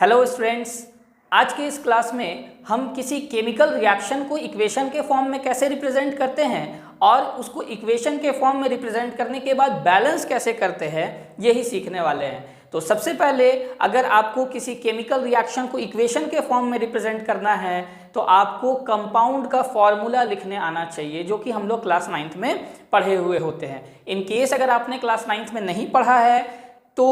Hello students, आज के इस क्लास में हम किसी केमिकल रिएक्शन को इक्वेशन के फॉर्म में कैसे रिप्रेजेंट करते हैं और उसको इक्वेशन के फॉर्म में रिप्रेजेंट करने के बाद बैलेंस कैसे करते हैं यही सीखने वाले हैं। तो सबसे पहले अगर आपको किसी केमिकल रिएक्शन को इक्वेशन के फॉर्म में रिप्रेजेंट करना है तो आपको कंपाउंड का फॉर्मूला लिखने आना चाहिए, जो कि हम लोग क्लास 9th में पढ़े हुए होते हैं। इन केस अगर आपने क्लास 9th में नहीं पढ़ा है तो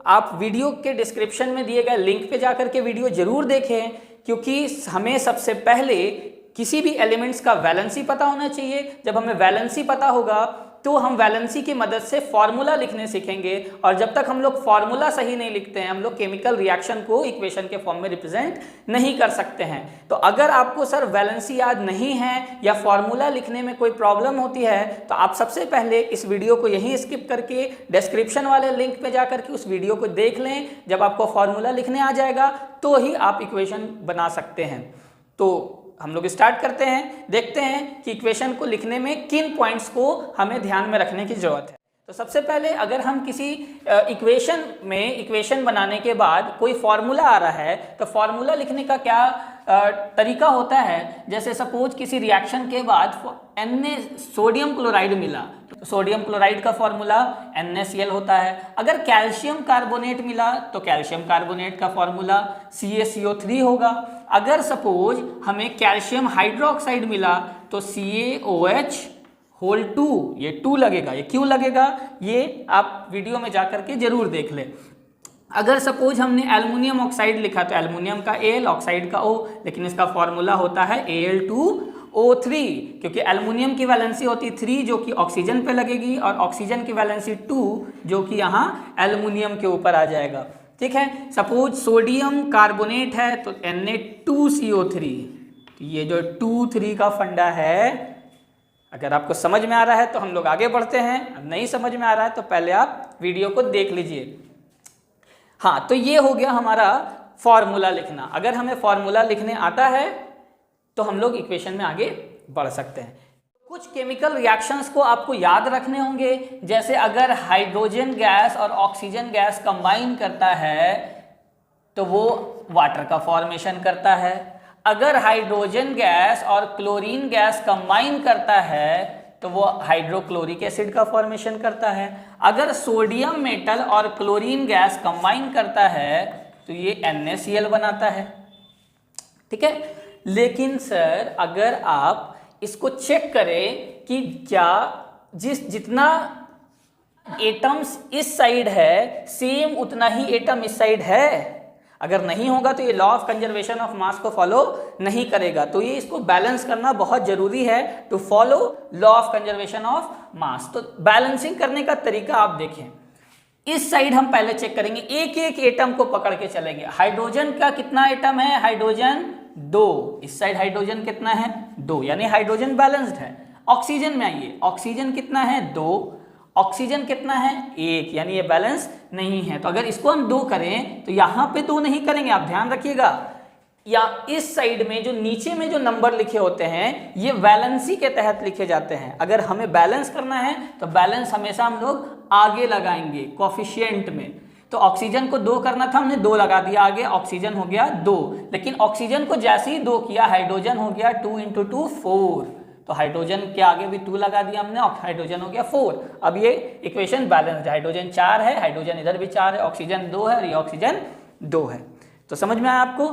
आप वीडियो के डिस्क्रिप्शन में दिए गए लिंक पे जाकर के वीडियो जरूर देखें, क्योंकि हमें सबसे पहले किसी भी एलिमेंट्स का वैलेंसी पता होना चाहिए। जब हमें वैलेंसी पता होगा तो हम वैलेंसी की मदद से फॉर्मूला लिखने सीखेंगे, और जब तक हम लोग फॉर्मूला सही नहीं लिखते हैं हम लोग केमिकल रिएक्शन को इक्वेशन के फॉर्म में रिप्रेजेंट नहीं कर सकते हैं। तो अगर आपको सर वैलेंसी याद नहीं है या फॉर्मूला लिखने में कोई प्रॉब्लम होती है तो आप सबसे पहले इस वीडियो को यहीं स्किप करके डिस्क्रिप्शन वाले लिंक पे जाकर के उस वीडियो को देख लें। जब आपको फॉर्मूला लिखने आ जाएगा तो ही आप इक्वेशन बना सकते हैं। तो हम लोग स्टार्ट करते हैं, देखते हैं कि इक्वेशन को लिखने में किन पॉइंट्स को हमें ध्यान में रखने की जरूरत है। तो सबसे पहले अगर हम किसी इक्वेशन बनाने के बाद कोई फॉर्मूला आ रहा है तो फॉर्मूला लिखने का क्या तरीका होता है। जैसे सपोज किसी रिएक्शन के बाद सोडियम क्लोराइड मिला तो सोडियम क्लोराइड का फॉर्मूला NaCl होता है। अगर कैल्शियम कार्बोनेट मिला तो कैल्शियम कार्बोनेट का फॉर्मूला CaCO3 होगा। अगर सपोज हमें कैल्शियम हाइड्रोक्साइड मिला तो CaOH होल 2, ये 2 लगेगा। ये क्यों लगेगा ये आप वीडियो में जाकर के जरूर देख लें। अगर सपोज हमने एल्युमिनियम ऑक्साइड लिखा तो एल्युमिनियम का Al, ऑक्साइड का O, लेकिन इसका फॉर्मूला होता है Al2O3, क्योंकि एल्युमिनियम की वैलेंसी होती 3 जो कि ऑक्सीजन पे लगेगी और ऑक्सीजन की वैलेंसी 2 जो कि यहाँ एल्युमिनियम के ऊपर आ जाएगा। ठीक है, सपोज सोडियम कार्बोनेट है तो Na2CO3। ये जो 2-3 का फंडा है, अगर आपको समझ में आ रहा है तो हम लोग आगे बढ़ते हैं, अब नहीं समझ में आ रहा है तो पहले आप वीडियो को देख लीजिए। हाँ, तो ये हो गया हमारा फॉर्मूला लिखना। अगर हमें फॉर्मूला लिखने आता है तो हम लोग इक्वेशन में आगे बढ़ सकते हैं। कुछ केमिकल रिएक्शंस को आपको याद रखने होंगे, जैसे अगर हाइड्रोजन गैस और ऑक्सीजन गैस कंबाइन करता है तो वो वाटर का फॉर्मेशन करता है। अगर हाइड्रोजन गैस और क्लोरीन गैस कंबाइन करता है तो वो हाइड्रोक्लोरिक एसिड का फॉर्मेशन करता है। अगर सोडियम मेटल और क्लोरीन गैस कंबाइन करता है तो ये NaCl बनाता है। ठीक है, लेकिन सर अगर आप इसको चेक करें कि क्या जितना एटम्स इस साइड है सेम उतना ही एटम इस साइड है, अगर नहीं होगा तो ये लॉ ऑफ कंजर्वेशन ऑफ मास को फॉलो नहीं करेगा। तो ये इसको बैलेंस करना बहुत जरूरी है to follow law of conservation of mass. तो बैलेंसिंग करने का तरीका आप देखें। इस साइड हम पहले चेक करेंगे, एक एक एटम को पकड़ के चलेंगे। हाइड्रोजन का कितना एटम है? हाइड्रोजन 2। इस साइड हाइड्रोजन कितना है? 2, यानी हाइड्रोजन बैलेंस्ड है। ऑक्सीजन में आइए, ऑक्सीजन कितना है? 2। ऑक्सीजन कितना है? 1, यानी ये बैलेंस नहीं है। तो अगर इसको हम 2 करें तो यहाँ पे 2 नहीं करेंगे, आप ध्यान रखिएगा। या इस साइड में जो नीचे में जो नंबर लिखे होते हैं ये वैलेंसी के तहत लिखे जाते हैं। अगर हमें बैलेंस करना है तो बैलेंस हमेशा हम लोग आगे लगाएंगे कोफिशिएंट में। तो ऑक्सीजन को 2 करना था, हमने 2 लगा दिया आगे, ऑक्सीजन हो गया 2। लेकिन ऑक्सीजन को जैसे ही 2 किया हाइड्रोजन हो गया 2 × 2 4। तो हाइड्रोजन के आगे भी 2 लगा दिया हमने, हाइड्रोजन हो गया 4। अब ये इक्वेशन बैलेंस्ड है। हाइड्रोजन 4 है, हाइड्रोजन इधर भी 4 है, ऑक्सीजन 2 है और ये ऑक्सीजन 2 है। तो समझ में आया आपको?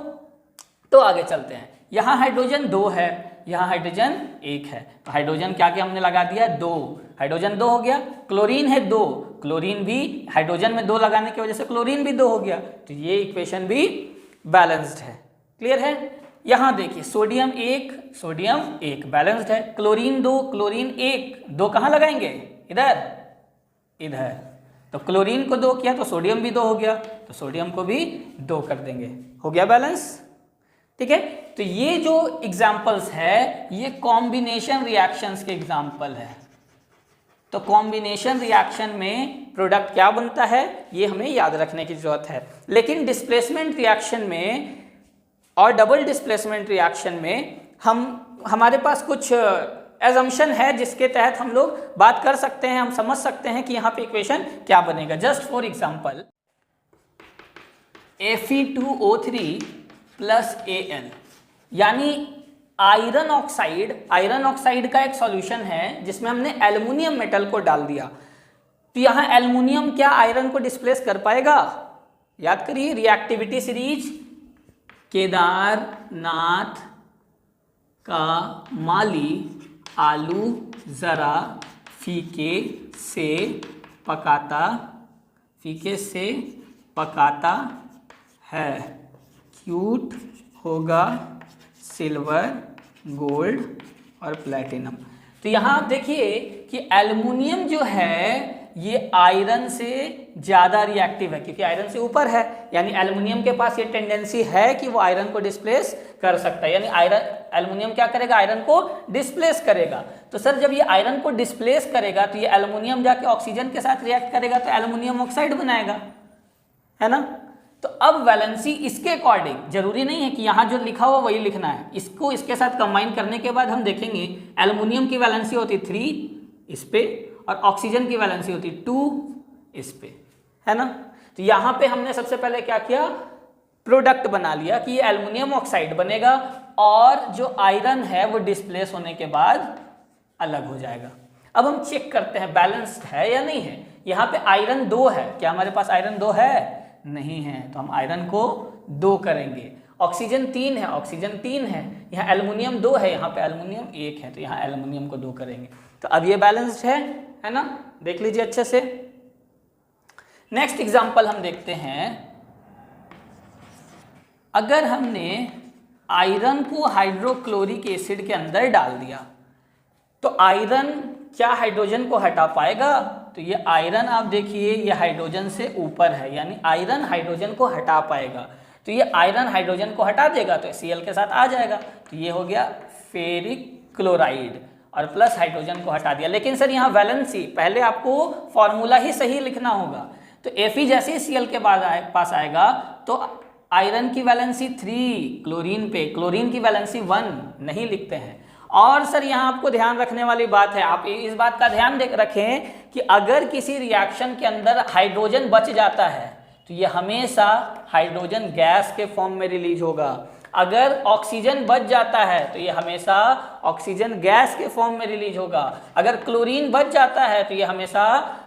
तो आगे चलते हैं। यहाँ हाइड्रोजन 2 है, यहाँ हाइड्रोजन 1 है। तो हाइड्रोजन क्या क्या हमने लगा दिया? 2। हाइड्रोजन 2 हो गया। क्लोरीन है 2, क्लोरीन भी हाइड्रोजन में 2 लगाने की वजह से क्लोरीन भी 2 हो गया। तो ये इक्वेशन भी बैलेंस्ड है। क्लियर है? यहाँ देखिए सोडियम 1 बैलेंस्ड है। क्लोरीन 2, क्लोरीन 1, 2 कहाँ लगाएंगे? इधर, इधर। तो क्लोरीन को 2 किया तो सोडियम भी 2 हो गया, तो सोडियम को भी 2 कर देंगे, हो गया बैलेंस। ठीक है, तो ये जो एग्जाम्पल्स है ये कॉम्बिनेशन रिएक्शंस के एग्जाम्पल है। तो कॉम्बिनेशन रिएक्शन में प्रोडक्ट क्या बनता है ये हमें याद रखने की जरूरत है। लेकिन डिस्प्लेसमेंट रिएक्शन में और डबल डिस्प्लेसमेंट रिएक्शन में हमारे पास कुछ एजम्पशन है जिसके तहत हम लोग बात कर सकते हैं, हम समझ सकते हैं कि यहाँ पे इक्वेशन क्या बनेगा। Just for example, Fe2O3 plus Al, यानी आयरन ऑक्साइड का एक सॉल्यूशन है जिसमें हमने एल्युमिनियम मेटल को डाल दिया। तो यहां एल्युमिनियम क्या आयरन को डिस्प्लेस कर पाएगा? याद करिए रिएक्टिविटी सीरीज, केदारनाथ का माली आलू जरा फीके से पकाता है, क्यूट होगा सिल्वर, गोल्ड और प्लैटिनम। तो यहां आप देखिए कि एल्युमिनियम जो है ये आयरन से ज़्यादा रिएक्टिव है क्योंकि आयरन से ऊपर है, यानी एल्युमिनियम के पास ये टेंडेंसी है कि वो आयरन को डिस्प्लेस कर सकता है, यानी एल्युमिनियम क्या करेगा? आयरन को डिस्प्लेस करेगा। तो सर जब ये आयरन को डिस्प्लेस करेगा तो ये एल्युमिनियम जाके ऑक्सीजन के साथ रिएक्ट करेगा तो एल्युमिनियम ऑक्साइड बनाएगा, है ना। तो अब वैलेंसी इसके अकॉर्डिंग, जरूरी नहीं है कि यहाँ जो लिखा हुआ वही लिखना है, इसको इसके साथ कंबाइन करने के बाद हम देखेंगे एल्युमिनियम की वैलेंसी होती 3 इस पे और ऑक्सीजन की वैलेंसी होती 2 इस पे, है ना। तो यहाँ पे हमने सबसे पहले क्या किया? प्रोडक्ट बना लिया कि ये एल्युमिनियम ऑक्साइड बनेगा और जो आयरन है वो डिस्प्लेस होने के बाद अलग हो जाएगा। अब हम चेक करते हैं बैलेंस्ड है या नहीं है। यहाँ पे आयरन 2 है, क्या हमारे पास आयरन 2 है? नहीं है, तो हम आयरन को 2 करेंगे। ऑक्सीजन 3 है, ऑक्सीजन 3 है, यहाँ एल्युमिनियम 2 है, यहाँ पे एल्युमिनियम 1 है, तो यहाँ एल्युमिनियम को 2 करेंगे। तो अब ये बैलेंस्ड है ना, देख लीजिए अच्छे से। नेक्स्ट एग्जांपल हम देखते हैं। अगर हमने आयरन को हाइड्रोक्लोरिक एसिड के अंदर डाल दिया तो आयरन क्या हाइड्रोजन को हटा पाएगा? तो ये आयरन आप देखिए ये हाइड्रोजन से ऊपर है, यानी आयरन हाइड्रोजन को हटा पाएगा। तो ये आयरन हाइड्रोजन को हटा देगा तो Cl के साथ आ जाएगा, तो ये हो गया फेरिक क्लोराइड और प्लस हाइड्रोजन को हटा दिया। लेकिन सर यहाँ वैलेंसी, पहले आपको फॉर्मूला ही सही लिखना होगा। तो Fe जैसे ही Cl के पास आएगा तो आयरन की वैलेंसी 3 क्लोरीन पे, क्लोरीन की वैलेंसी 1 नहीं लिखते हैं। और सर यहाँ आपको ध्यान रखने वाली बात है, आप इस बात का ध्यान रखें कि अगर किसी रिएक्शन के अंदर हाइड्रोजन बच जाता है तो ये हमेशा हाइड्रोजन गैस के फॉर्म में रिलीज होगा। अगर ऑक्सीजन बच जाता है तो ये हमेशा ऑक्सीजन गैस के फॉर्म में रिलीज होगा। अगर क्लोरीन बच जाता है तो ये हमेशा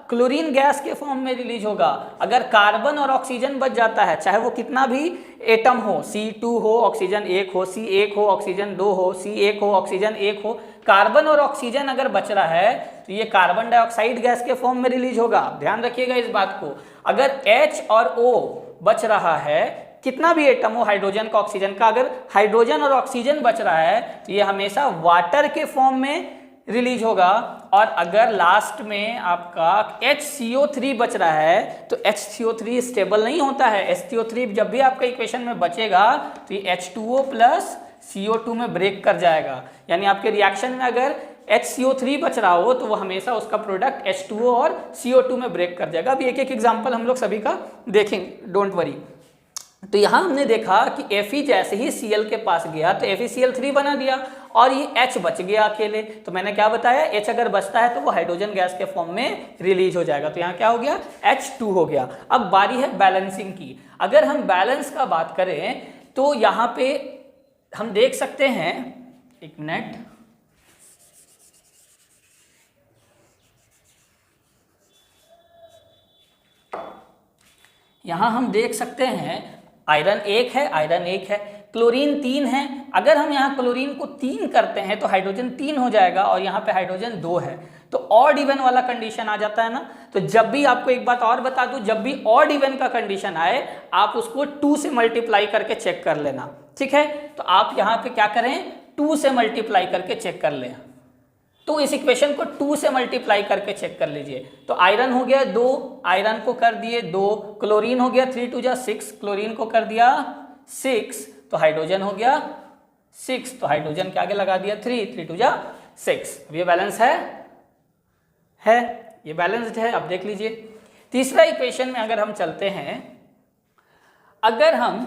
क्लोरीन गैस के फॉर्म में रिलीज होगा। अगर कार्बन और ऑक्सीजन बच जाता है, चाहे वो कितना भी एटम हो, C2 हो ऑक्सीजन 1 हो, C1 हो ऑक्सीजन 2 हो, C1 हो ऑक्सीजन 1 हो, कार्बन और ऑक्सीजन अगर बच रहा है तो ये कार्बन डाइऑक्साइड गैस के फॉर्म में रिलीज होगा। ध्यान रखिएगा इस बात को। अगर H और O बच रहा है, कितना भी एटम हो हाइड्रोजन का ऑक्सीजन का, अगर हाइड्रोजन और ऑक्सीजन बच रहा है तो ये हमेशा वाटर के फॉर्म में रिलीज होगा। और अगर लास्ट में आपका HCO3 बच रहा है तो HCO3 स्टेबल नहीं होता है। HCO3 जब भी आपका इक्वेशन में बचेगा तो ये H2O प्लस CO2 में ब्रेक कर जाएगा, यानी आपके रिएक्शन में अगर HCO3 बच रहा हो तो वो हमेशा उसका प्रोडक्ट H2O और CO2 में ब्रेक कर जाएगा। अभी एक एक एग्जाम्पल हम लोग सभी का देखेंगे, डोंट वरी। तो यहाँ हमने देखा कि Fe जैसे ही Cl के पास गया तो FeCl3 बना दिया और ये H बच गया अकेले। तो मैंने क्या बताया, H अगर बचता है तो वो हाइड्रोजन गैस के फॉर्म में रिलीज हो जाएगा। तो यहाँ क्या हो गया, H2 हो गया। अब बारी है बैलेंसिंग की। अगर हम बैलेंस का बात करें तो यहाँ पे हम देख सकते हैं, एक मिनट, यहाँ हम देख सकते हैं आयरन 1 है, आयरन 1 है, क्लोरीन 3 है। अगर हम यहाँ क्लोरीन को 3 करते हैं तो हाइड्रोजन 3 हो जाएगा और यहाँ पे हाइड्रोजन 2 है, तो ऑड इवन वाला कंडीशन आ जाता है ना। तो जब भी आपको एक बात और बता दूं, जब भी ऑड इवन का कंडीशन आए आप उसको 2 से मल्टीप्लाई करके चेक कर लेना, ठीक है। तो आप यहाँ पे क्या करें, 2 से मल्टीप्लाई करके चेक कर लें। तो इस इक्वेशन को 2 से मल्टीप्लाई करके चेक कर लीजिए। तो आयरन हो गया 2, आयरन को कर दिए 2, क्लोरीन हो गया 3 2 जा 6, क्लोरीन को कर दिया 6, तो हाइड्रोजन हो गया 6, तो हाइड्रोजन के आगे लगा दिया 3 3 2 जा 6। अब ये बैलेंस है, ये बैलेंस्ड है। अब देख लीजिए तीसरा इक्वेशन में अगर हम चलते हैं, अगर हम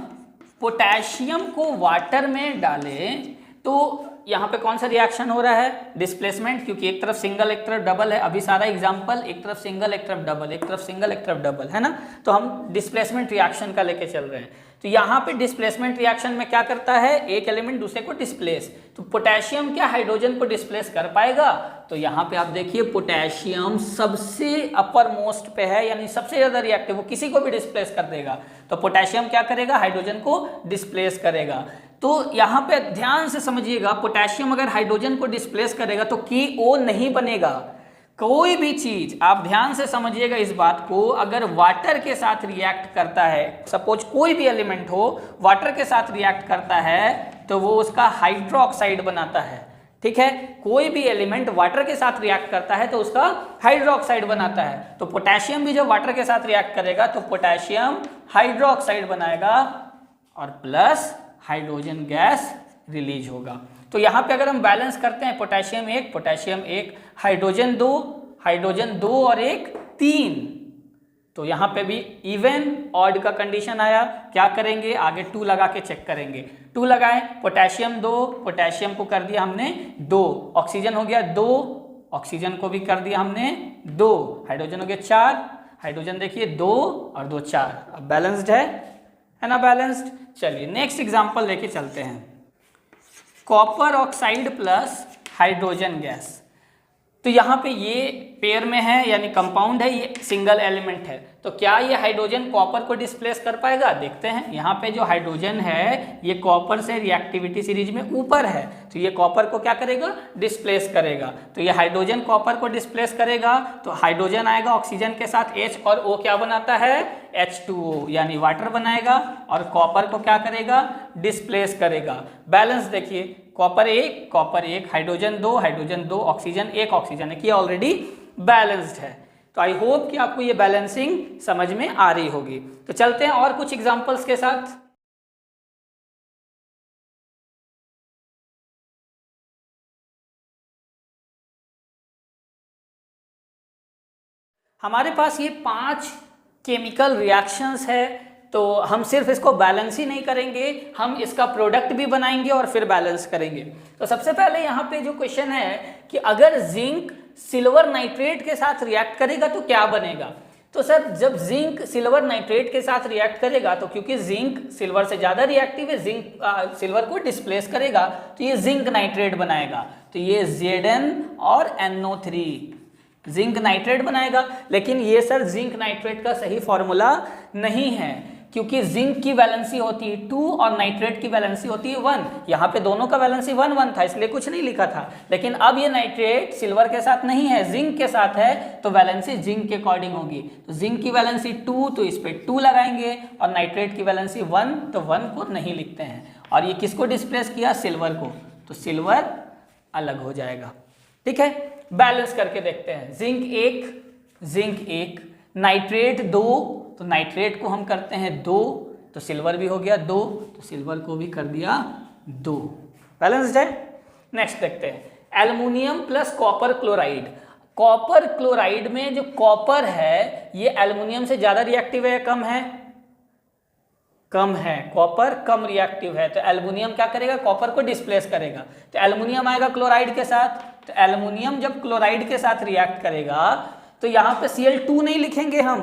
पोटेशियम को वाटर में डालें तो यहाँ पे कौन सा रिएक्शन हो रहा है? डिस्प्लेसमेंट, क्योंकि एक तरफ सिंगल एक तरफ डबल है। अभी सारा एग्जाम्पल एक तरफ सिंगल एक तरफ डबल, एक तरफ सिंगल एक तरफ डबल, है ना। तो हम डिस्प्लेसमेंट रिएक्शन का लेके चल रहे हैं। तो यहाँ पे डिस्प्लेसमेंट रिएक्शन में क्या करता है? एक एलिमेंट दूसरे को डिस्प्लेस। तो पोटेशियम क्या हाइड्रोजन को डिस्प्लेस कर पाएगा? तो यहाँ पे आप देखिए पोटेशियम सबसे अपर मोस्ट पे है, यानी सबसे ज्यादा रिएक्टिव, वो किसी को भी डिस्प्लेस कर देगा। तो पोटेशियम क्या करेगा? हाइड्रोजन को डिस्प्लेस करेगा। तो यहाँ पे ध्यान से समझिएगा, पोटेशियम अगर हाइड्रोजन को डिस्प्लेस करेगा तो KO नहीं बनेगा। कोई भी चीज आप ध्यान से समझिएगा इस बात को, अगर वाटर के साथ रिएक्ट करता है, सपोज कोई भी एलिमेंट हो वाटर के साथ रिएक्ट करता है तो वो उसका हाइड्रोक्साइड बनाता है। ठीक है, कोई भी एलिमेंट वाटर के साथ रिएक्ट करता है तो उसका हाइड्रोक्साइड बनाता है। तो पोटेशियम भी जब वाटर के साथ रिएक्ट करेगा तो पोटेशियम हाइड्रोक्साइड बनाएगा और प्लस हाइड्रोजन गैस रिलीज होगा। तो यहाँ पे अगर हम बैलेंस करते हैं, पोटेशियम 1 हाइड्रोजन 2 और 1 3, तो यहाँ पे भी इवन ऑड का कंडीशन आया। क्या करेंगे? आगे 2 लगा के चेक करेंगे। 2 लगाएं, पोटेशियम 2, पोटेशियम को कर दिया हमने 2, ऑक्सीजन हो गया 2, ऑक्सीजन को भी कर दिया हमने 2, हाइड्रोजन हो गया 4, हाइड्रोजन देखिए 2 और 2 4। अब बैलेंस्ड है ना, बैलेंस्ड। चलिए नेक्स्ट एग्जांपल लेके चलते हैं। Copper oxide plus hydrogen gas. तो यहाँ पे ये पेयर में है, यानी कंपाउंड है, ये सिंगल एलिमेंट है। तो क्या ये हाइड्रोजन कॉपर को डिस्प्लेस कर पाएगा? देखते हैं। यहाँ पे जो हाइड्रोजन है ये कॉपर से रिएक्टिविटी सीरीज में ऊपर है, तो ये कॉपर को क्या करेगा? डिस्प्लेस करेगा। तो ये हाइड्रोजन कॉपर को डिस्प्लेस करेगा, तो हाइड्रोजन आएगा ऑक्सीजन के साथ H और O क्या बनाता है? H2O, यानी वाटर बनाएगा और कॉपर को क्या करेगा? डिस्प्लेस करेगा। बैलेंस देखिए, कॉपर 1 हाइड्रोजन 2 ऑक्सीजन 1 ऑक्सीजन है कि ऑलरेडी बैलेंस्ड है। तो आई होप कि आपको ये बैलेंसिंग समझ में आ रही होगी। तो चलते हैं और कुछ एग्जांपल्स के साथ। हमारे पास ये 5 केमिकल रिएक्शंस है, तो हम सिर्फ इसको बैलेंस ही नहीं करेंगे, हम इसका प्रोडक्ट भी बनाएंगे और फिर बैलेंस करेंगे। तो सबसे पहले यहाँ पे जो क्वेश्चन है कि अगर जिंक सिल्वर नाइट्रेट के साथ रिएक्ट करेगा तो क्या बनेगा? तो सर जब जिंक सिल्वर नाइट्रेट के साथ रिएक्ट करेगा तो क्योंकि जिंक सिल्वर से ज़्यादा रिएक्टिव है, जिंक सिल्वर को डिस्प्लेस करेगा, तो ये जिंक नाइट्रेट बनाएगा। तो ये Zn और NO3 जिंक नाइट्रेट बनाएगा। लेकिन ये सर जिंक नाइट्रेट का सही फॉर्मूला नहीं है, क्योंकि जिंक की वैलेंसी होती है 2 और नाइट्रेट की वैलेंसी होती है 1। यहाँ पे दोनों का वैलेंसी 1 था, इसलिए कुछ नहीं लिखा था। लेकिन अब ये नाइट्रेट सिल्वर के साथ नहीं है, जिंक के साथ है, तो वैलेंसी जिंक के अकॉर्डिंग होगी। तो जिंक की वैलेंसी 2, तो इस पे 2 लगाएंगे, और नाइट्रेट की वैलेंसी 1, तो 1 को नहीं लिखते हैं। और ये किसको डिस्प्लेस किया? सिल्वर को, तो सिल्वर अलग हो जाएगा। ठीक है, बैलेंस करके देखते हैं। जिंक 1 नाइट्रेट 2, तो नाइट्रेट को हम करते हैं 2, तो सिल्वर भी हो गया 2, तो सिल्वर को भी कर दिया 2। बैलेंस्ड है। नेक्स्ट देखते हैं aluminium plus copper chloride. Copper chloride में जो कॉपर है ये एल्युमिनियम से ज्यादा रिएक्टिव है या कम है? कम है, कॉपर कम रिएक्टिव है, तो एल्युमिनियम क्या करेगा? कॉपर को डिस्प्लेस करेगा। तो एल्युमिनियम आएगा क्लोराइड के साथ, तो एल्युमिनियम जब क्लोराइड के साथ रिएक्ट करेगा तो यहाँ पे Cl2 नहीं लिखेंगे हम,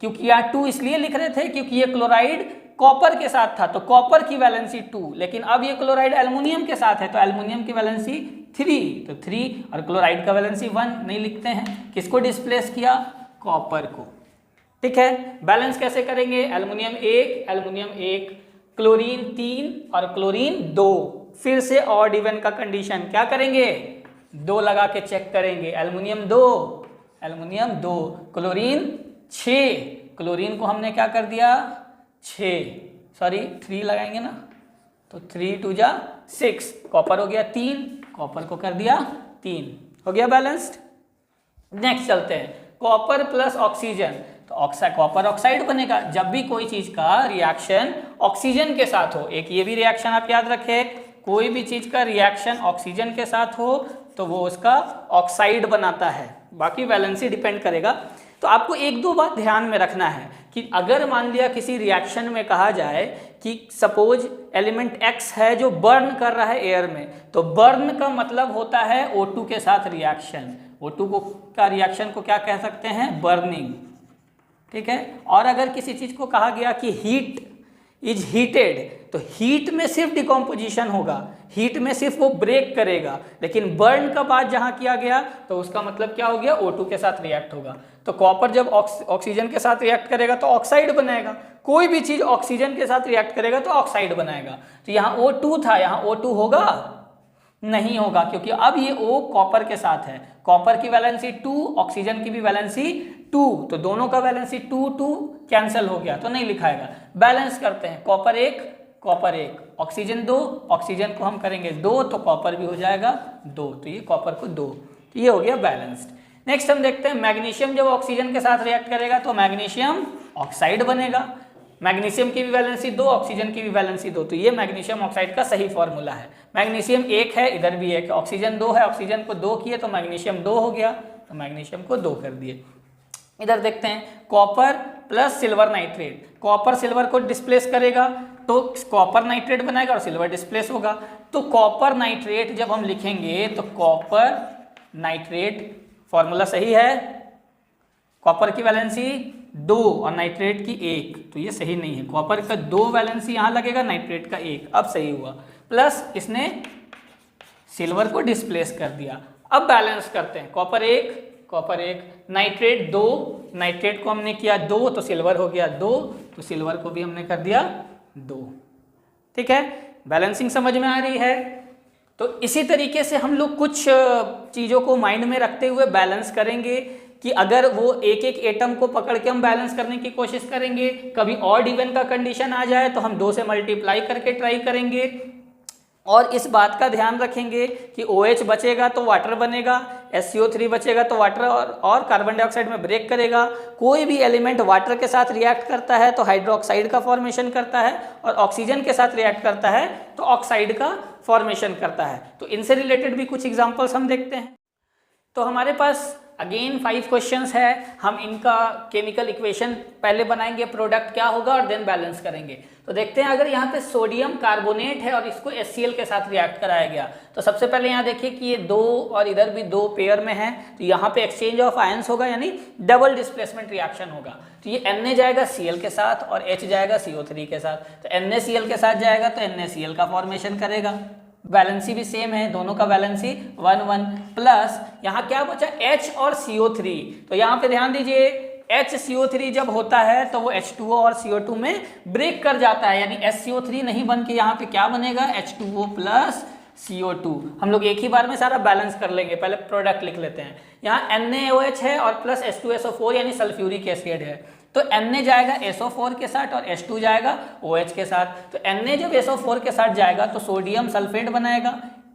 क्योंकि यहाँ 2 इसलिए लिख रहे थे क्योंकि ये क्लोराइड कॉपर के साथ था, तो कॉपर की वैलेंसी 2, लेकिन अब ये क्लोराइड एल्युमिनियम के साथ है तो एल्युमिनियम की वैलेंसी 3, तो 3, और क्लोराइड का वैलेंसी 1 नहीं लिखते हैं। किसको डिस्प्लेस किया? कॉपर को। ठीक है, बैलेंस कैसे करेंगे? एल्युमिनियम 1 क्लोरीन 3 और क्लोरीन 2। फिर से ऑड इवन का कंडीशन क्या करेंगे? 2 लगा के चेक करेंगे। एल्युमिनियम 2 क्लोरीन 6, क्लोरीन को हमने क्या कर दिया? 3 लगाएंगे ना, तो 3 2 जा 6, कॉपर हो गया 3, कॉपर को कर दिया 3, हो गया बैलेंस्ड। नेक्स्ट चलते हैं, कॉपर प्लस ऑक्सीजन, तो कॉपर ऑक्साइड बनेगा। जब भी कोई चीज का रिएक्शन ऑक्सीजन के साथ हो, एक ये भी रिएक्शन आप याद रखें, कोई भी चीज का रिएक्शन ऑक्सीजन के साथ हो तो वो उसका ऑक्साइड बनाता है, बाकी वैलेंसी डिपेंड करेगा। तो आपको 1-2 बात ध्यान में रखना है कि अगर मान लिया किसी रिएक्शन में कहा जाए कि सपोज एलिमेंट X है जो बर्न कर रहा है एयर में, तो बर्न का मतलब होता है O2 के साथ रिएक्शन। O2 का रिएक्शन को क्या कह सकते हैं? बर्निंग। ठीक है। और अगर किसी चीज को कहा गया कि हीट इज हीटेड, तो हीट में सिर्फ डिकम्पोजिशन होगा, हीट में सिर्फ वो ब्रेक करेगा, लेकिन बर्न का बात जहां किया गया तो उसका मतलब क्या हो गया? O2 के साथ रिएक्ट होगा। तो कॉपर जब ऑक्सीजन के साथ रिएक्ट करेगा तो ऑक्साइड बनाएगा, कोई भी चीज ऑक्सीजन के साथ रिएक्ट करेगा तो ऑक्साइड बनाएगा। तो यहाँ O2 था, यहाँ O2 होगा? नहीं होगा, क्योंकि अब ये O कॉपर के साथ है, कॉपर की वैलेंसी 2, ऑक्सीजन की भी वैलेंसी 2, तो दोनों का वैलेंसी 2 2 कैंसिल हो गया, तो नहीं लिखाएगा। बैलेंस करते हैं, कॉपर 1 कॉपर 1, ऑक्सीजन 2, ऑक्सीजन को हम करेंगे 2 तो कॉपर भी हो जाएगा 2, तो ये कॉपर को 2, तो ये हो गया बैलेंस्ड। नेक्स्ट हम देखते हैं मैग्नीशियम जब ऑक्सीजन के साथ रिएक्ट करेगा तो मैग्नीशियम ऑक्साइड बनेगा। मैग्नीशियम की भी वैलेंसी 2, ऑक्सीजन की भी वैलेंसी 2, तो ये मैग्नीशियम ऑक्साइड का सही फॉर्मूला है। मैग्नीशियम 1 है, इधर भी 1 है, ऑक्सीजन 2 है, ऑक्सीजन को 2 किए तो मैग्नीशियम 2 हो गया, तो मैग्नीशियम को 2 कर दिए। इधर देखते हैं copper plus silver nitrate, copper silver को डिस्प्लेस करेगा तो कॉपर नाइट्रेट बनाएगा और सिल्वर डिस्प्लेस होगा। तो कॉपर नाइट्रेट जब हम लिखेंगे तो कॉपर नाइट्रेट, फॉर्मूला सही है, कॉपर की वैलेंसी 2 और नाइट्रेट की 1, तो ये सही नहीं है, कॉपर का 2 वैलेंसी यहाँ लगेगा, नाइट्रेट का 1, अब सही हुआ, प्लस इसने सिल्वर को डिस्प्लेस कर दिया। अब बैलेंस करते हैं, कॉपर 1 नाइट्रेट 2, नाइट्रेट को हमने किया 2 तो सिल्वर हो गया 2, तो सिल्वर को भी हमने कर दिया 2। ठीक है, बैलेंसिंग समझ में आ रही है। तो इसी तरीके से हम लोग कुछ चीज़ों को माइंड में रखते हुए बैलेंस करेंगे कि अगर वो एक एक एटम को पकड़ के हम बैलेंस करने की कोशिश करेंगे, कभी ऑड इवन का कंडीशन आ जाए तो हम 2 से मल्टीप्लाई करके ट्राई करेंगे, और इस बात का ध्यान रखेंगे कि OH बचेगा तो वाटर बनेगा, SCO3 बचेगा तो वाटर और कार्बन डाइऑक्साइड में ब्रेक करेगा। कोई भी एलिमेंट वाटर के साथ रिएक्ट करता है तो हाइड्रोक्साइड का फॉर्मेशन करता है, और ऑक्सीजन के साथ रिएक्ट करता है तो ऑक्साइड का फॉर्मेशन करता है। तो इनसे रिलेटेड भी कुछ एग्जाम्पल्स हम देखते हैं। तो हमारे पास अगेन 5 क्वेश्चंस है, हम इनका केमिकल इक्वेशन पहले बनाएंगे, प्रोडक्ट क्या होगा और देन बैलेंस करेंगे। तो देखते हैं, अगर यहाँ पे सोडियम कार्बोनेट है और इसको HCl के साथ रिएक्ट कराया गया, तो सबसे पहले यहाँ देखिए कि ये 2 और इधर भी 2 पेयर में है, तो यहाँ पे एक्सचेंज ऑफ आयंस होगा, यानी डबल डिस्प्लेसमेंट रिएक्शन होगा। तो ये Na जाएगा Cl के साथ और H जाएगा CO3 के साथ, तो NaCl के साथ जाएगा तो NaCl का फॉर्मेशन करेगा। वैलेंसी भी सेम है, दोनों का वैलेंसी 1 1, प्लस यहाँ क्या बचा H और CO3, तो यहाँ पे ध्यान दीजिए HCO3 जब होता है तो वो H2O और CO2 में ब्रेक कर जाता है, यानी SCO3 नहीं बन के यहाँ पे क्या बनेगा? H2O plus CO2। हम लोग एक ही बार में सारा बैलेंस कर लेंगे, पहले प्रोडक्ट लिख लेते हैं। यहाँ NaOH है और प्लस H2SO4 यानी सल्फ्यूरिक एसिड है, तो Na जाएगा SO4 के साथ और H2 जाएगा OH के साथ। तो Na जब SO4 के साथ जाएगा तो सोडियम सल्फेट बनाएगा,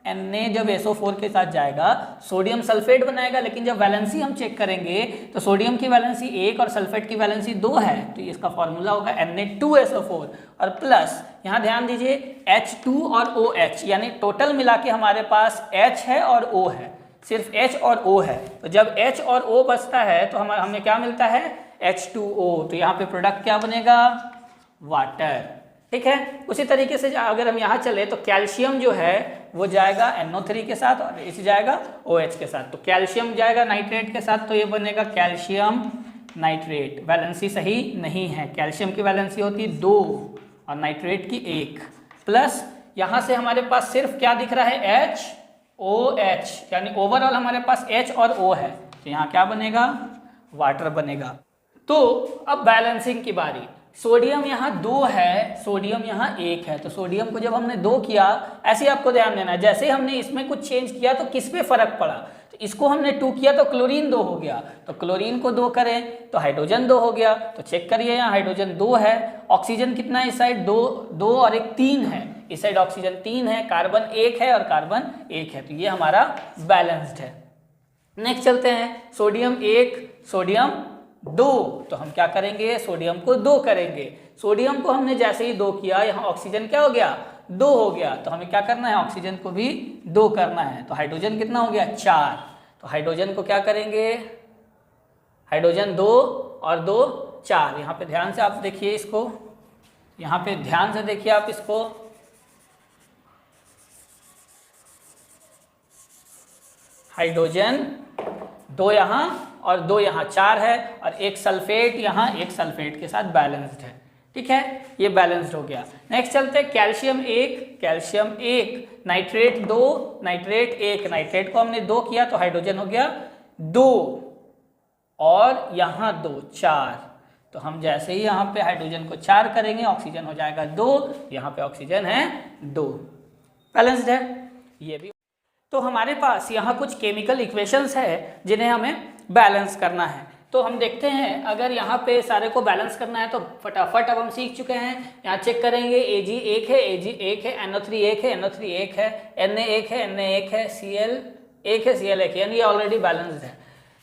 Na जब SO4 के साथ जाएगा सोडियम सल्फेट बनाएगा, लेकिन जब वैलेंसी हम चेक करेंगे तो सोडियम की वैलेंसी 1 और सल्फेट की वैलेंसी 2 है, तो इसका फॉर्मूला होगा Na2SO4 और प्लस यहाँ ध्यान दीजिए H2 और OH, यानी टोटल मिला के हमारे पास H है और O है, सिर्फ H और O है। तो जब H और O बचता है तो हमें क्या मिलता है? H2O। तो यहाँ पे प्रोडक्ट क्या बनेगा? वाटर। ठीक है, उसी तरीके से अगर हम यहाँ चले तो कैल्शियम जो है वो जाएगा NO3 के साथ और इस जाएगा OH के साथ, तो कैल्शियम जाएगा नाइट्रेट के साथ, तो ये बनेगा कैल्शियम नाइट्रेट। वैलेंसी सही नहीं है, कैल्शियम की वैलेंसी होती है 2 और नाइट्रेट की 1, प्लस यहाँ से हमारे पास सिर्फ क्या दिख रहा है? HOH, यानी ओवरऑल हमारे पास H और O है, तो यहाँ क्या बनेगा? वाटर बनेगा। तो अब बैलेंसिंग की बारी। सोडियम यहाँ 2 है, सोडियम यहाँ 1 है, तो सोडियम को जब हमने 2 किया, ऐसे ही आपको ध्यान देना है, जैसे ही हमने इसमें कुछ चेंज किया तो किस पे फर्क पड़ा? तो इसको हमने 2 किया तो क्लोरीन 2 हो गया, तो क्लोरीन को 2 करें तो हाइड्रोजन 2 हो गया, तो चेक करिए यहाँ हाइड्रोजन 2 है, ऑक्सीजन कितना है इस साइड? 2 और 1 3 है, इस साइड ऑक्सीजन 3 है, कार्बन 1 है और कार्बन 1 है, तो ये हमारा बैलेंस्ड है। नेक्स्ट चलते हैं, सोडियम 1 सोडियम 2, तो हम क्या करेंगे? सोडियम को 2 करेंगे। सोडियम को हमने जैसे ही 2 किया, यहाँ ऑक्सीजन क्या हो गया? 2 हो गया, तो हमें क्या करना है? ऑक्सीजन को भी 2 करना है, तो हाइड्रोजन कितना हो गया? 4, तो हाइड्रोजन को क्या करेंगे? हाइड्रोजन 2 और 2 4, यहाँ पे ध्यान से आप देखिए इसको, यहाँ पे ध्यान से देखिए आप इसको, हाइड्रोजन 2 यहाँ और 2 यहाँ, 4 है, और एक सल्फेट यहाँ एक सल्फेट के साथ बैलेंस्ड है। ठीक है, ये बैलेंस्ड हो गया। नेक्स्ट चलते हैं कैल्शियम 1, नाइट्रेट 2, नाइट्रेट 1, नाइट्रेट को हमने 2 किया तो हाइड्रोजन हो गया 2, और यहाँ 2, 4। तो हम जैसे ही यहाँ पे हाइड्रोजन को 4 करेंगे ऑक्सीजन हो जाएगा 2, यहाँ पे ऑक्सीजन है 2, बैलेंस्ड है ये भी। तो हमारे पास यहाँ कुछ केमिकल इक्वेशंस है जिन्हें हमें बैलेंस करना है। तो हम देखते हैं, अगर यहाँ पे सारे को बैलेंस करना है तो फटाफट अब हम सीख चुके हैं। यहाँ चेक करेंगे, Ag 1 है, Ag 1 है, NO3 1 है, NO3 1 है, Na 1 है, Na 1 है, Cl 1 है, Cl 1 है, यानी ये ऑलरेडी बैलेंस्ड है।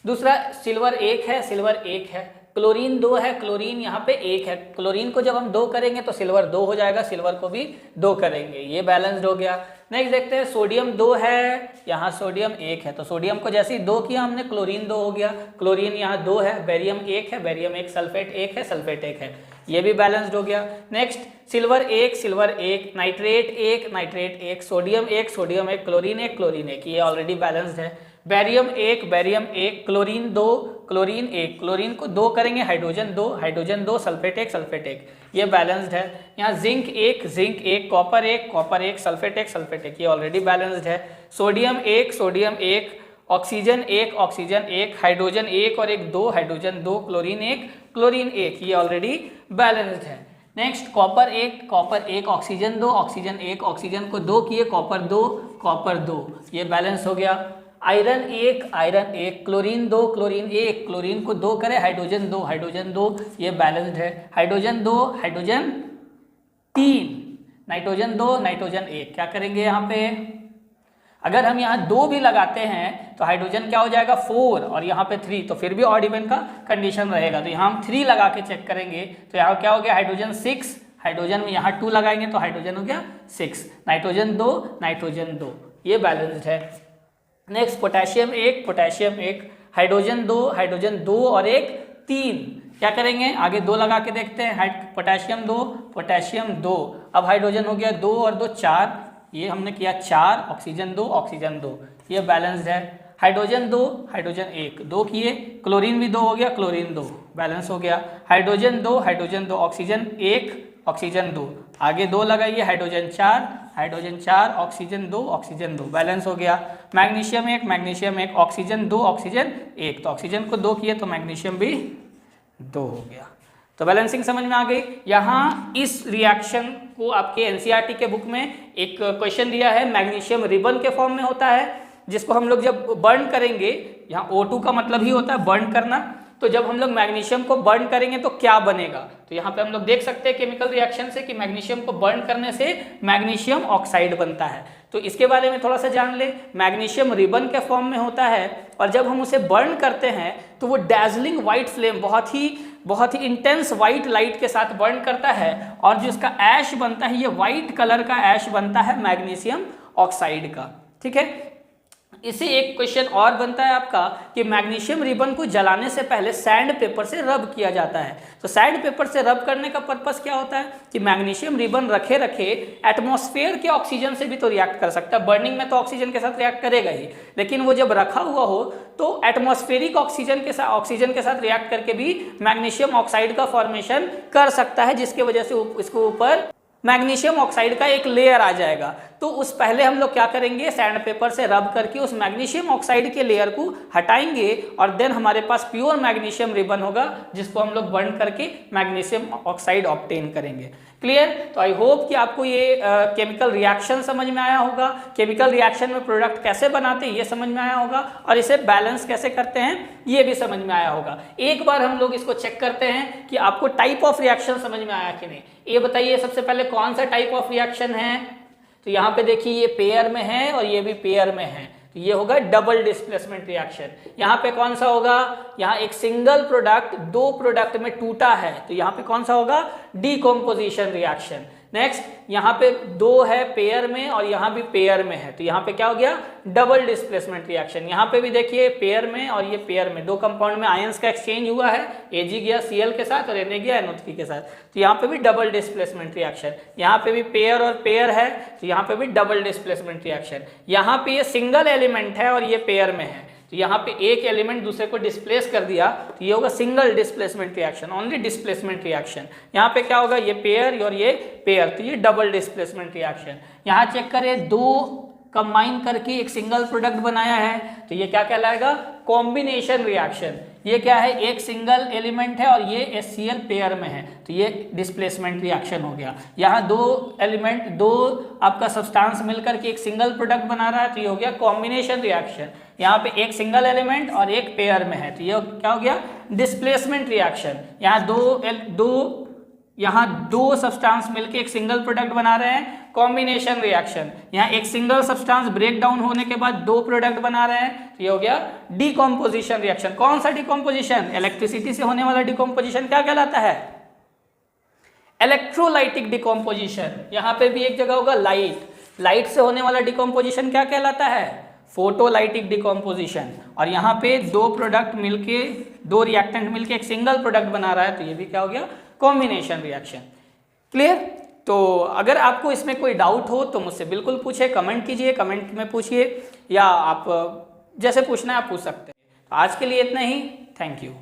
दूसरा सिल्वर 1 है, सिल्वर 1 है, क्लोरीन 2 है, क्लोरीन यहाँ पे 1 है। क्लोरीन को जब हम 2 करेंगे तो सिल्वर 2 हो जाएगा, सिल्वर को भी 2 करेंगे, ये बैलेंस्ड हो गया। नेक्स्ट देखते हैं, सोडियम 2 है, यहाँ सोडियम 1 है, तो सोडियम को जैसे ही 2 किया हमने क्लोरीन 2 हो गया, क्लोरीन यहाँ 2 है, बेरियम 1 है, बेरियम 1, सल्फेट 1 है, सल्फेट 1 है, ये भी बैलेंस्ड हो गया। Next silver 1, silver 1, nitrate 1, nitrate 1, sodium 1, sodium 1, chlorine 1, chlorine 1, ये ऑलरेडी बैलेंस्ड है। Barium 1, barium 1, chlorine 2, chlorine 1, chlorine को 2 करेंगे, हाइड्रोजन 2, हाइड्रोजन 2, सल्फेट 1, सल्फेट 1, ये बैलेंस्ड है। यहाँ zinc 1, zinc 1, copper 1, copper 1, sulphate 1, sulphate 1, ये ऑलरेडी बैलेंस्ड है। Sodium 1, sodium 1, oxygen 1, oxygen 1, hydrogen 1 और 1 2, हाइड्रोजन 2, क्लोरीन 1, क्लोरीन 1, ये ऑलरेडी बैलेंस्ड है। Next copper 1, copper 1, oxygen 2, oxygen 1, oxygen को 2 किए, कॉपर 2, कॉपर 2, ये बैलेंस हो गया। Iron 1, iron 1, chlorine 2, chlorine 1, chlorine को 2 करें, हाइड्रोजन 2, हाइड्रोजन 2, ये बैलेंस्ड है। हाइड्रोजन 2, हाइड्रोजन 3, नाइट्रोजन 2, नाइट्रोजन 1, क्या करेंगे यहाँ पे, अगर हम यहाँ 2 भी लगाते हैं तो हाइड्रोजन क्या हो जाएगा 4 और यहाँ पे 3, तो फिर भी ऑड इवन का कंडीशन रहेगा। तो यहाँ हम 3 लगा के चेक करेंगे तो यहाँ क्या हो गया, हाइड्रोजन 6, हाइड्रोजन में यहाँ 2 लगाएंगे तो हाइड्रोजन हो गया 6, नाइट्रोजन 2, नाइट्रोजन 2, ये बैलेंस्ड है। Next potassium 1, potassium 1, hydrogen 2, hydrogen 2 और 1 3, क्या करेंगे आगे 2 लगा के देखते हैं, पोटेशियम 2, पोटेशियम 2, अब हाइड्रोजन हो गया 2 और 2 4, ये हमने किया 4, ऑक्सीजन 2, ऑक्सीजन 2, ये बैलेंस्ड है। हाइड्रोजन 2, हाइड्रोजन 1, 2 किए, क्लोरीन भी 2 हो गया, क्लोरीन 2, बैलेंस हो गया। हाइड्रोजन 2, हाइड्रोजन 2, ऑक्सीजन 1, ऑक्सीजन 2, आगे 2 लगाइए, hydrogen 4, hydrogen 4, oxygen 2, oxygen 2, balance हो गया। मैग्नीशियम 1, मैग्नीशियम 1, ऑक्सीजन 2, ऑक्सीजन 1, तो ऑक्सीजन को 2 किए तो मैग्नीशियम भी 2 हो गया। तो बैलेंसिंग समझ में आ गई। यहाँ इस रिएक्शन को आपके एनसीईआरटी के बुक में एक क्वेश्चन दिया है, मैग्नीशियम रिबन के फॉर्म में होता है, जिसको हम लोग जब बर्न करेंगे, यहाँ O2 का मतलब ही होता है बर्न करना, तो जब हम लोग मैग्नीशियम को बर्न करेंगे तो क्या बनेगा, तो यहाँ पे हम लोग देख सकते हैं केमिकल रिएक्शन से कि मैग्नीशियम को बर्न करने से मैग्नीशियम ऑक्साइड बनता है। तो इसके बारे में थोड़ा सा जान ले। मैग्नीशियम रिबन के फॉर्म में होता है और जब हम उसे बर्न करते हैं तो वो डैजलिंग वाइट फ्लेम, बहुत ही इंटेंस वाइट लाइट के साथ बर्न करता है, और जो इसका ऐश बनता है, ये वाइट कलर का ऐश बनता है मैग्नीशियम ऑक्साइड का। ठीक है, इसे एक क्वेश्चन और बनता है आपका कि मैग्नीशियम रिबन को जलाने से पहले सैंड पेपर से रब किया जाता है। तो सैंड पेपर से रब करने का पर्पस क्या होता है कि मैग्नीशियम रिबन रखे एटमॉस्फेयर के ऑक्सीजन से भी तो रिएक्ट कर सकता है। बर्निंग में तो ऑक्सीजन के साथ रिएक्ट करेगा ही, लेकिन वो जब रखा हुआ हो तो एटमॉस्फेरिक ऑक्सीजन के साथ रिएक्ट करके भी मैग्नीशियम ऑक्साइड का फॉर्मेशन कर सकता है, जिसके वजह से इसको ऊपर मैग्नीशियम ऑक्साइड का एक लेयर आ जाएगा। तो उस पहले हम लोग क्या करेंगे, सैंड पेपर से रब करके उस मैग्नीशियम ऑक्साइड के लेयर को हटाएंगे और देन हमारे पास प्योर मैग्नीशियम रिबन होगा, जिसको हम लोग बर्न करके मैग्नीशियम ऑक्साइड ऑब्टेन करेंगे। क्लियर? तो आई होप कि आपको ये केमिकल रिएक्शन समझ में आया होगा, केमिकल रिएक्शन में प्रोडक्ट कैसे बनाते हैं ये समझ में आया होगा, और इसे बैलेंस कैसे करते हैं ये भी समझ में आया होगा। एक बार हम लोग इसको चेक करते हैं कि आपको टाइप ऑफ रिएक्शन समझ में आया कि नहीं। ये बताइए सबसे पहले कौन सा टाइप ऑफ रिएक्शन है, तो यहाँ पे देखिए ये पेयर में है और ये भी पेयर में है, तो ये होगा डबल डिस्प्लेसमेंट रिएक्शन। यहाँ पे कौन सा होगा, यहाँ एक सिंगल प्रोडक्ट 2 प्रोडक्ट में टूटा है, तो यहाँ पे कौन सा होगा, डीकॉम्पोजिशन रिएक्शन। नेक्स्ट यहाँ पे 2 है पेयर में और यहाँ भी पेयर में है, तो यहाँ पे क्या हो गया, डबल डिस्प्लेसमेंट रिएक्शन। यहाँ पे भी देखिए पेयर में और ये पेयर में, 2 कंपाउंड में आयंस का एक्सचेंज हुआ है, Ag गया Cl के साथ और Na गया NO3 के साथ, तो यहाँ पे भी डबल डिस्प्लेसमेंट रिएक्शन। यहाँ पे भी पेयर और पेयर है, तो यहाँ पे भी डबल डिस्प्लेसमेंट रिएक्शन। यहाँ पे ये सिंगल एलिमेंट है और ये पेयर में है, तो यहाँ पे एक एलिमेंट दूसरे को डिस्प्लेस कर दिया, तो ये होगा single displacement reaction, only displacement reaction. यहाँ पे क्या होगा, ये पेयर और ये पेयर, तो ये डबल डिस्प्लेसमेंट रिएक्शन। यहाँ चेक करें, 2 कंबाइन करके एक सिंगल प्रोडक्ट बनाया है, तो ये क्या कहलाएगा, कॉम्बिनेशन रिएक्शन। ये क्या है, एक सिंगल एलिमेंट है और ये HCl पेयर में है, तो ये डिस्प्लेसमेंट रिएक्शन हो गया। यहाँ 2 एलिमेंट, 2 आपका सब्सटेंस मिलकर के एक सिंगल प्रोडक्ट बना रहा है, तो ये हो गया कॉम्बिनेशन रिएक्शन। यहाँ पे एक सिंगल एलिमेंट और एक पेयर में है, तो ये क्या हो गया, डिस्प्लेसमेंट रिएक्शन। यहाँ दो सब्सटेंस मिलके एक सिंगल प्रोडक्ट बना रहे हैं, कॉम्बिनेशन रिएक्शन। यहाँ एक सिंगल सब्सटेंस ब्रेक डाउन होने के बाद 2 प्रोडक्ट बना रहे हैं, तो ये हो गया डिकम्पोजिशन रिएक्शन। कौन सा डिकम्पोजिशन, इलेक्ट्रिसिटी से होने वाला डिकम्पोजिशन क्या कहलाता है, इलेक्ट्रोलाइटिक डिकम्पोजिशन। यहाँ पे भी एक जगह होगा लाइट से होने वाला डिकम्पोजिशन क्या कहलाता है, फोटोलाइटिक डिकम्पोजिशन। और यहाँ पे 2 प्रोडक्ट मिलके, 2 रिएक्टेंट मिलके एक सिंगल प्रोडक्ट बना रहा है, तो ये भी क्या हो गया, कॉम्बिनेशन रिएक्शन। क्लियर। तो अगर आपको इसमें कोई डाउट हो तो मुझसे बिल्कुल पूछे, कमेंट कीजिए, कमेंट में पूछिए, या आप जैसे पूछना है आप पूछ सकते हैं। आज के लिए इतना ही, थैंक यू।